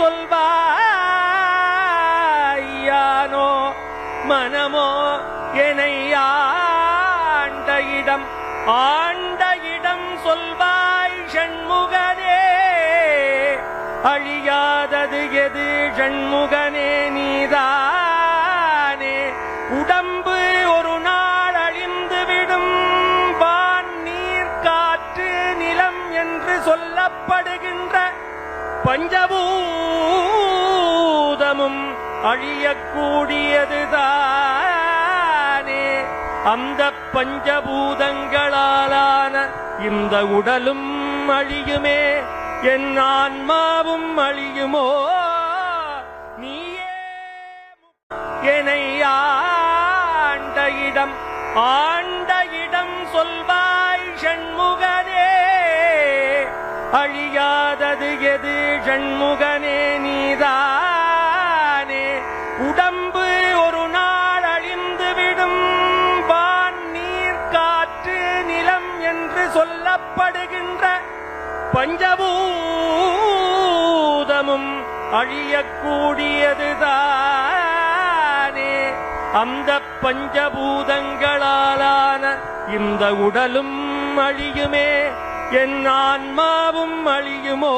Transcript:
சொல்வாயானோ மனமோ என்னை ஆண்ட இடம் சொல்வாய் ஷண்முகனே. அழியாதது எது ஷண்முகனே நீதானே. உடம்பு ஒரு நாள் அழிந்துவிடும், வான் நீர் காற்று நிலம் என்று சொல்லப்படுகின்ற பஞ்சபூதமும் அழியக்கூடியதுதானே. அந்த பஞ்சபூதங்களாலான இந்த உடலும் அழியுமே, என் ஆன்மாவும் அழியுமோ. நீயே என்னை ஆண்ட இடம் சொல்வாய் ஷண்முகனே. அழியாதது எது ஷண்முகனே நீதானே. உடம்பு ஒரு நாள் அழிந்துவிடும், வான் நீர் காற்று நிலம் என்று சொல்லப்படுகின்ற பஞ்சபூதமும் அழியக்கூடியதுதானே. அந்த பஞ்சபூதங்களாலான இந்த உடலும் அழியுமே, என் ஆன்மாவும் அழியுமோ.